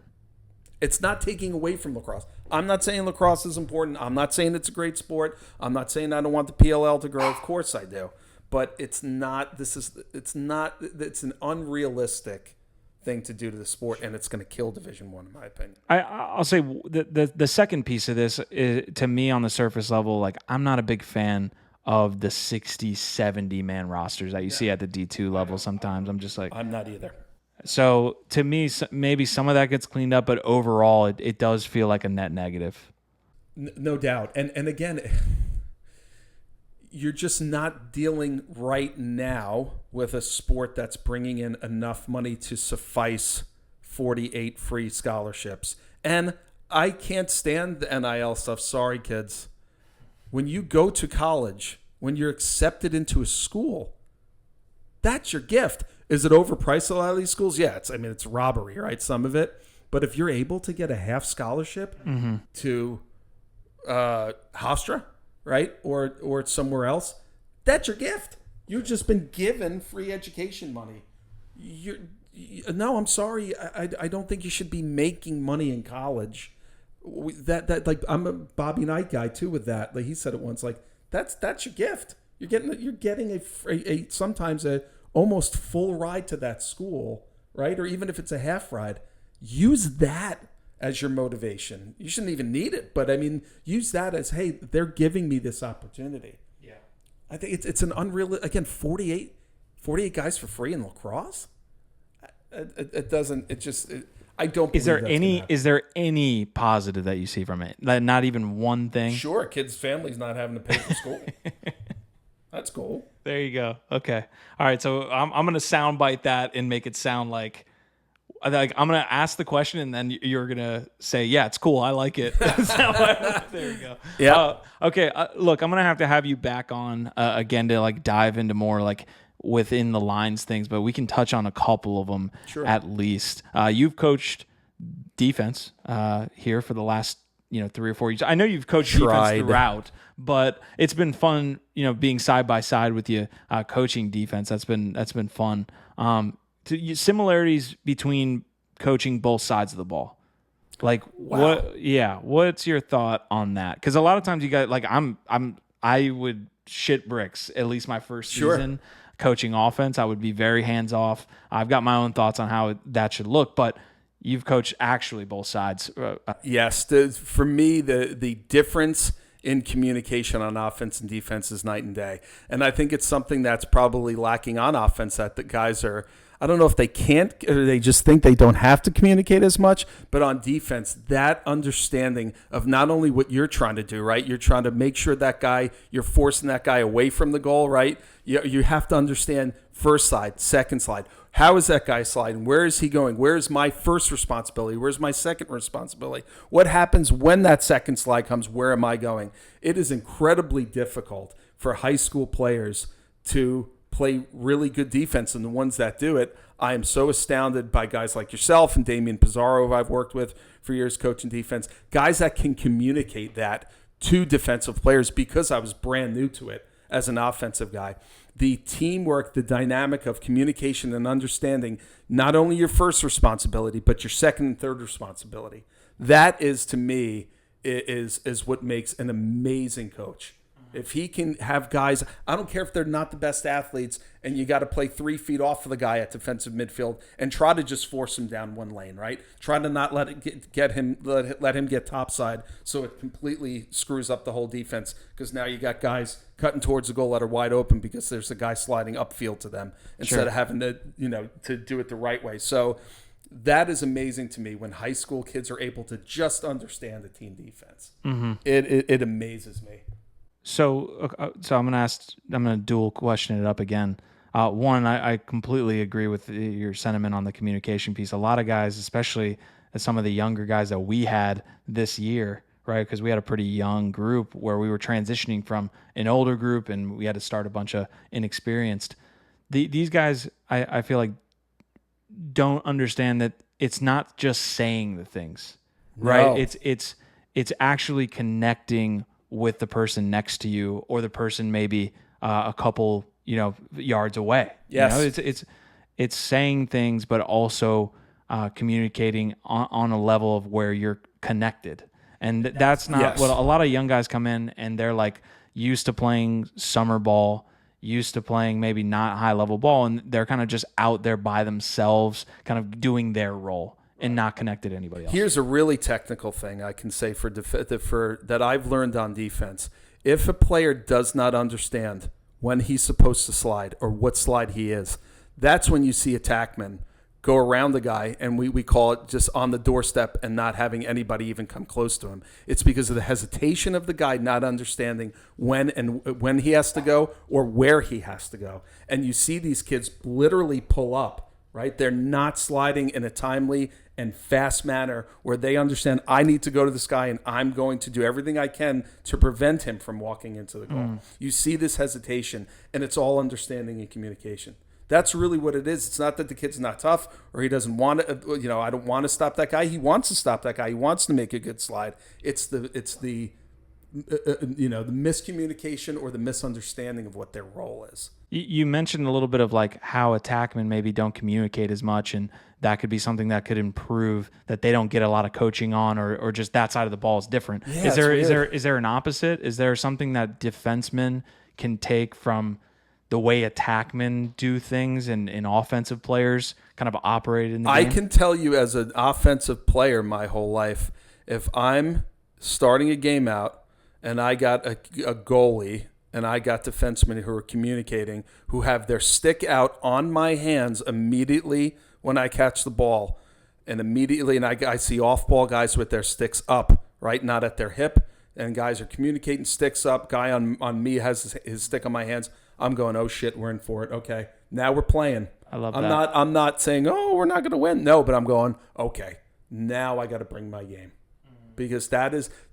It's not taking away from lacrosse. I'm not saying lacrosse is important. I'm not saying it's a great sport. I'm not saying I don't want the PLL to grow. Of course I do. But it's not. It's an unrealistic thing to do to the sport, and it's going to kill Division I, in my opinion. I'll say the second piece of this is, to me, on the surface level, like, I'm not a big fan of the 60, 70 man rosters that you see at the D2 level. Sometimes I'm just like, I'm not either. So to me, maybe some of that gets cleaned up, but overall, it does feel like a net negative. No doubt. And again, you're just not dealing right now with a sport that's bringing in enough money to suffice 48 free scholarships. And I can't stand the NIL stuff. Sorry, kids. When you go to college, when you're accepted into a school, that's your gift. Is it overpriced at a lot of these schools? Yeah, it's robbery, right? Some of it. But if you're able to get a half scholarship to Hofstra, right, or somewhere else, that's your gift. You've just been given free education money. No, I'm sorry. I don't think you should be making money in college. Like, I'm a Bobby Knight guy too with that. Like, he said it once. Like, that's your gift. You're getting a sometimes a almost full ride to that school, right? Or even if it's a half ride, use that as your motivation. You shouldn't even need it, but I mean, use that as, hey, they're giving me this opportunity. Yeah. I think it's an unreal, again, 48 guys for free in lacrosse. I don't believe is there any positive that you see from it? Like, not even one thing? Sure, a kid's family's not having to pay for school. That's cool. There you go. Okay. All right. So I'm going to soundbite that and make it sound like I'm going to ask the question and then you're going to say, yeah, it's cool. I like it. There you go. Yeah. Okay. Look, I'm going to have you back on again to like dive into more like within the lines things, but we can touch on a couple of them at least. You've coached defense here for the last 3 or 4 years. I know you've coached defense throughout, but it's been fun, being side by side with you, coaching defense. That's been fun. Similarities between coaching both sides of the ball. Like, wow. What's your thought on that? Because a lot of times you guys, like, I would shit bricks at least my first season coaching offense. I would be very hands off. I've got my own thoughts on how that should look, but you've coached actually both sides. Yes. For me, the difference in communication on offense and defense is night and day. And I think it's something that's probably lacking on offense, that the guys are, I don't know if they can't or they just think they don't have to communicate as much, but on defense, that understanding of not only what you're trying to do, right? You're trying to make sure that guy, you're forcing that guy away from the goal, right? You have to understand first slide, second slide. How is that guy sliding? Where is he going? Where is my first responsibility? Where's my second responsibility? What happens when that second slide comes? Where am I going? It is incredibly difficult for high school players to play really good defense, and the ones that do it, I am so astounded by guys like yourself and Damian Pizarro, who I've worked with for years coaching defense, guys that can communicate that to defensive players, because I was brand new to it as an offensive guy. The teamwork, the dynamic of communication and understanding not only your first responsibility, but your second and third responsibility. That is, to me, is what makes an amazing coach. If he can have guys, I don't care if they're not the best athletes, and you got to play 3 feet off of the guy at defensive midfield and try to just force him down one lane, right? Try to not let him get topside, so it completely screws up the whole defense, because now you got guys cutting towards the goal that are wide open because there's a guy sliding upfield to them instead of having to to do it the right way. So that is amazing to me when high school kids are able to just understand the team defense. Mm-hmm. It amazes me. So I'm gonna dual question it up again. One, I completely agree with your sentiment on the communication piece. A lot of guys, especially some of the younger guys that we had this year, right? Because we had a pretty young group where we were transitioning from an older group and we had to start a bunch of inexperienced. These guys, I feel like, don't understand that it's not just saying the things, right? No. It's actually connecting with the person next to you or the person maybe a couple yards away. Yes. It's saying things, but also communicating on a level of where you're connected. And that's not Yes. what a lot of young guys come in and they're like used to playing summer ball, used to playing maybe not high level ball, and they're kind of just out there by themselves, kind of doing their role and not connected to anybody else. Here's a really technical thing I can say for that I've learned on defense. If a player does not understand when he's supposed to slide or what slide he is, that's when you see Attackman go around the guy, and we call it just on the doorstep and not having anybody even come close to him. It's because of the hesitation of the guy not understanding when he has to go or where he has to go. And you see these kids literally pull up, right? They're not sliding in a timely and fast manner where they understand I need to go to this guy and I'm going to do everything I can to prevent him from walking into the goal. You see this hesitation, and it's all understanding and communication. That's really what it is. It's not that the kid's not tough or he doesn't want to, I don't want to stop that guy. He wants to stop that guy. He wants to make a good slide. It's the miscommunication or the misunderstanding of what their role is. You mentioned a little bit of like how Attackmen maybe don't communicate as much, and that could be something that could improve, that they don't get a lot of coaching on, or just that side of the ball is different. Yeah, is there an opposite? Is there something that defensemen can take from the way Attackmen do things and offensive players kind of operate in the game? I can tell you as an offensive player my whole life, if I'm starting a game out and I got a goalie and I got defensemen who are communicating, who have their stick out on my hands immediately when I catch the ball, and immediately, and I see off-ball guys with their sticks up, right, not at their hip, and guys are communicating sticks up. Guy on me has his stick on my hands. I'm going, oh shit, we're in for it. Okay, now we're playing. I love that. I'm not saying, oh, we're not going to win. No, but I'm going, okay, now I got to bring my game. Because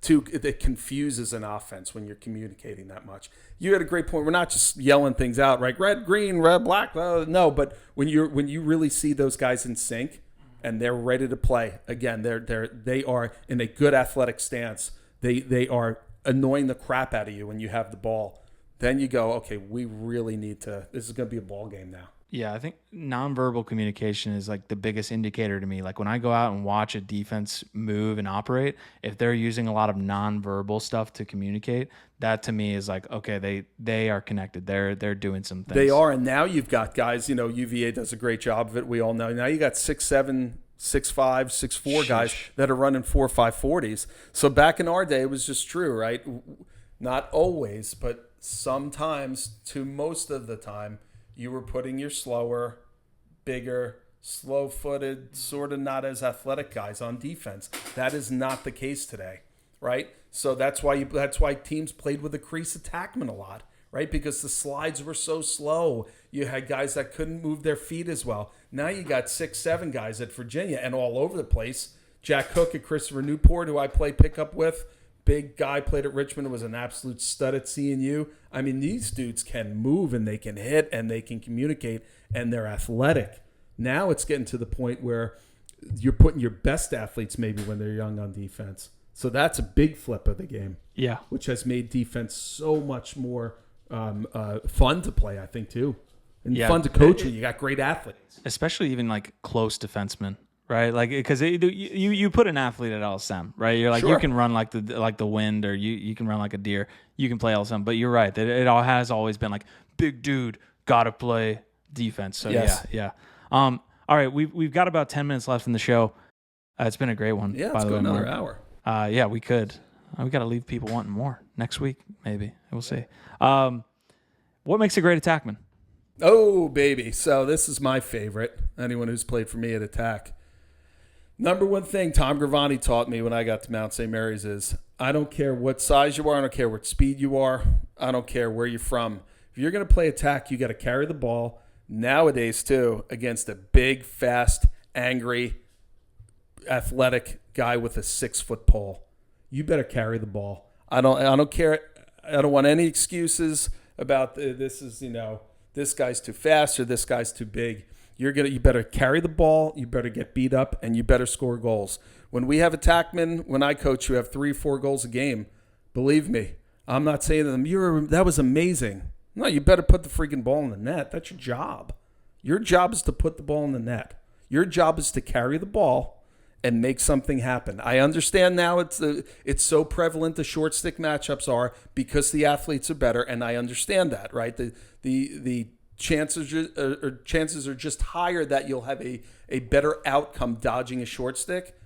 it confuses an offense when you're communicating that much. You had a great point. We're not just yelling things out, right? Red, green, red, black. No, but when you really see those guys in sync and they're ready to play, again, they are in a good athletic stance. They are annoying the crap out of you when you have the ball. Then you go, okay, we really need to. This is going to be a ball game now. Yeah, I think nonverbal communication is like the biggest indicator to me. Like when I go out and watch a defense move and operate, if they're using a lot of nonverbal stuff to communicate, that to me is like, okay, they are connected. They're doing some things. They are, and now you've got guys, UVA does a great job of it. We all know. Now you got 6'7", 6'5", 6'4" guys that are running 4 or 5 40s. So back in our day, it was just true, right? Not always, but sometimes, to most of the time, you were putting your slower, bigger, slow-footed, sort of not as athletic guys on defense. That is not the case today, right? So that's why teams played with a crease attackman a lot, right? Because the slides were so slow. You had guys that couldn't move their feet as well. Now you got 6'7" guys at Virginia and all over the place. Jack Cook at Christopher Newport, who I play pickup with. Big guy, played at Richmond, was an absolute stud at CNU. I mean, these dudes can move and they can hit and they can communicate and they're athletic. Now it's getting to the point where you're putting your best athletes maybe when they're young on defense. So that's a big flip of the game. Yeah. Which has made defense so much more fun to play, I think, too. And fun to coach when you got great athletes. Especially even like close defensemen. Right, like because you put an athlete at LSM, right? You're like Sure. You can run like the wind, or you can run like a deer. You can play LSM, but you're right that it all has always been like big dude, gotta play defense. So yes. yeah. All right, we've got about 10 minutes left in the show. It's been a great one. Yeah, let's go another hour. Yeah, we could. We got to leave people wanting more next week, maybe. We'll see. What makes a great attackman? Oh, baby. So this is my favorite. Anyone who's played for me at Attack. Number one thing Tom Gravani taught me when I got to Mount St. Mary's is I don't care what size you are. I don't care what speed you are. I don't care where you're from. If you're going to play attack, you got to carry the ball. Nowadays, too, against a big, fast, angry, athletic guy with a 6-foot pole, you better carry the ball. I don't care. I don't want any excuses about this guy's too fast or this guy's too big. You better carry the ball. You better get beat up, and you better score goals. When we have attackmen, when I coach, you have 3-4 goals a game. Believe me, I'm not saying to them, that was amazing. No, you better put the freaking ball in the net. That's your job. Your job is to put the ball in the net. Your job is to carry the ball and make something happen. I understand now it's so prevalent the short stick matchups are because the athletes are better, and I understand that, right? The chances are just higher that you'll have a better outcome dodging a short stick.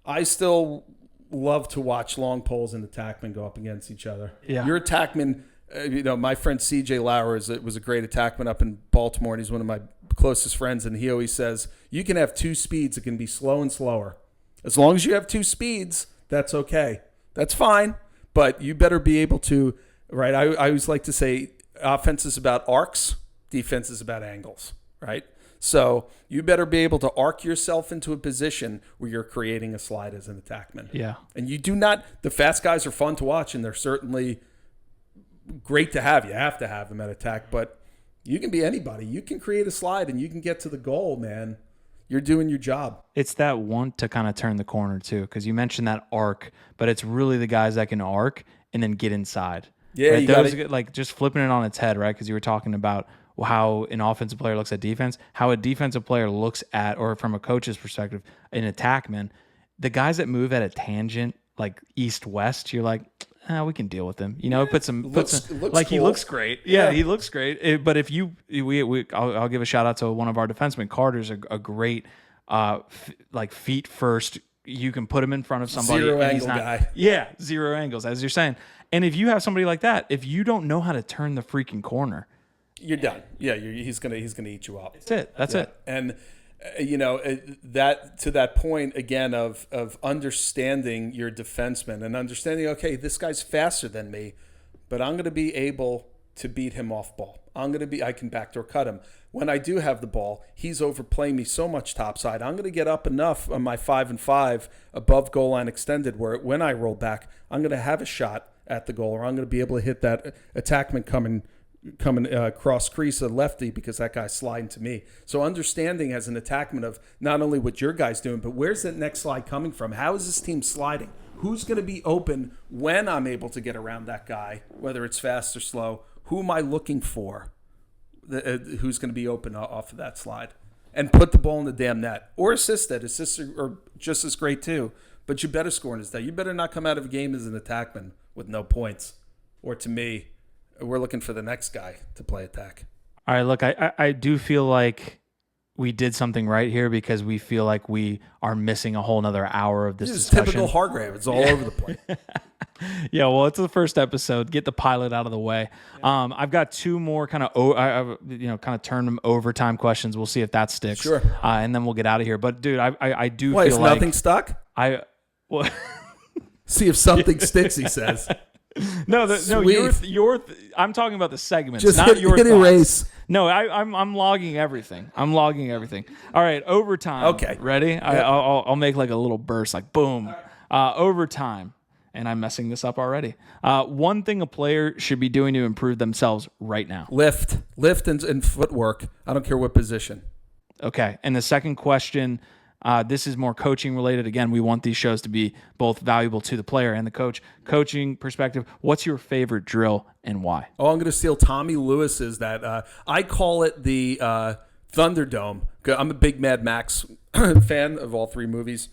I still love to watch long poles and attackmen go up against each other. Yeah. Your attackman, my friend CJ Lauer was a great attackman up in Baltimore, and he's one of my closest friends, and he always says, you can have 2 speeds. It can be slow and slower. As long as you have 2 speeds, that's okay. That's fine, but you better be able to, right? I always like to say offense is about arcs, defense is about angles, right? So you better be able to arc yourself into a position where you're creating a slide as an attackman. Yeah. And you do not, the fast guys are fun to watch, and they're certainly great to have. You have to have them at attack, but you can be anybody. You can create a slide and you can get to the goal, man. You're doing your job. It's that want to kind of turn the corner too, because you mentioned that arc, but it's really the guys that can arc and then get inside. Yeah, right? you Those gotta, like just flipping it on its head, right? Because you were talking about how an offensive player looks at defense, how a defensive player looks at, or from a coach's perspective, an attackman. The guys that move at a tangent, like east-west, you're like, we can deal with him. Looks like cool. He looks great. Yeah, he looks great. But if I'll give a shout out to one of our defensemen. Carter's a great, feet first. You can put him in front of somebody. Zero angle guy. Yeah, zero angles, as you're saying. And if you have somebody like that, if you don't know how to turn the freaking corner, you're done. Yeah, he's gonna eat you up. That's it. And that to that point again of understanding your defenseman and understanding, okay, this guy's faster than me, but I'm going to be able to beat him off ball. I can backdoor cut him. When I do have the ball, he's overplaying me so much topside. I'm going to get up enough on my 5-and-5 above goal line extended where when I roll back, I'm going to have a shot at the goal, or I'm going to be able to hit that attackman coming cross crease a lefty because that guy's sliding to me. So understanding as an attackman of not only what your guy's doing, but where's that next slide coming from? How is this team sliding? Who's going to be open when I'm able to get around that guy, whether it's fast or slow? Who am I looking for? Who's going to be open off of that slide? And put the ball in the damn net. Or assist it. Assists are just as great too. But you better score in his day. You better not come out of a game as an attackman with no points. Or to me, we're looking for the next guy to play attack. All right, look, I do feel like we did something right here because we feel like we are missing a whole nother hour of this discussion. Typical Hargrave. It's all over the place. Yeah, well, it's the first episode. Get the pilot out of the way. I've got 2 more kind of turn them overtime questions. We'll see if that sticks. Sure. And then we'll get out of here. But dude, I do Why, feel is like nothing stuck? Well, see if something sticks, he says. No, I'm talking about the segments, just not your hit erase. No, I'm logging everything. All right, overtime. Okay, ready? Yep. I'll make like a little burst, like boom, overtime. And I'm messing this up already. One thing a player should be doing to improve themselves right now: lift and footwork. I don't care what position. Okay, and the second question. This is more coaching related. Again, we want these shows to be both valuable to the player and the coach. Coaching perspective, what's your favorite drill and why? Oh, I'm going to steal Tommy Lewis's that. I call it the Thunderdome. I'm a big Mad Max fan of all 3 movies.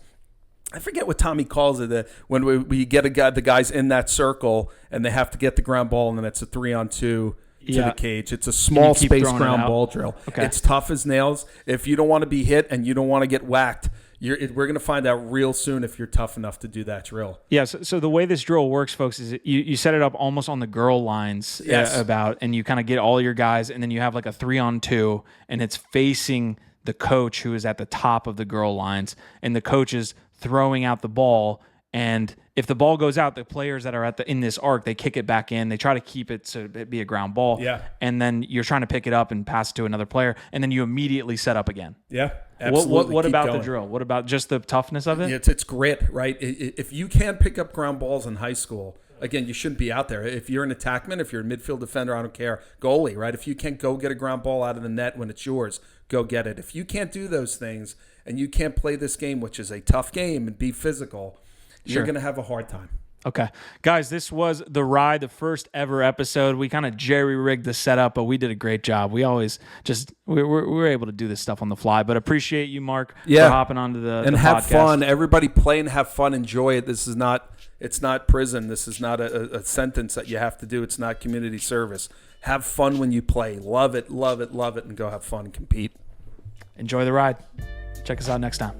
I forget what Tommy calls it. When we get the guys in that circle and they have to get the ground ball, and then it's a 3-on-2 to the cage. It's a small space ground ball drill. Okay. It's tough as nails. If you don't want to be hit and you don't want to get whacked, we're going to find out real soon if you're tough enough to do that drill. Yeah, so the way this drill works, folks, is you set it up almost on the girl lines. Yes. And you kind of get all your guys, and then you have like a 3-on-2, and it's facing the coach who is at the top of the girl lines, and the coach is throwing out the ball, And if the ball goes out, the players that are in this arc, they kick it back in. They try to keep it to be a ground ball. Yeah. And then you're trying to pick it up and pass it to another player, and then you immediately set up again. Yeah, absolutely. What Keep about going. the drill? What about just the toughness of it? It's grit, right? If you can't pick up ground balls in high school, again, you shouldn't be out there. If you're an attackman, if you're a midfield defender, I don't care, goalie, right? If you can't go get a ground ball out of the net when it's yours, go get it. If you can't do those things and you can't play this game, which is a tough game, and be physical, you're going to have a hard time. Okay. Guys, this was The Ride, the first ever episode. We kind of jerry-rigged the setup, but we did a great job. We always just, we were able to do this stuff on the fly, but appreciate you, Mark, for hopping onto the have podcast. Fun. Everybody play and have fun. Enjoy it. This is not, it's not prison. This is not a sentence that you have to do. It's not community service. Have fun when you play. Love it, love it, love it, and go have fun and compete. Enjoy the ride. Check us out next time.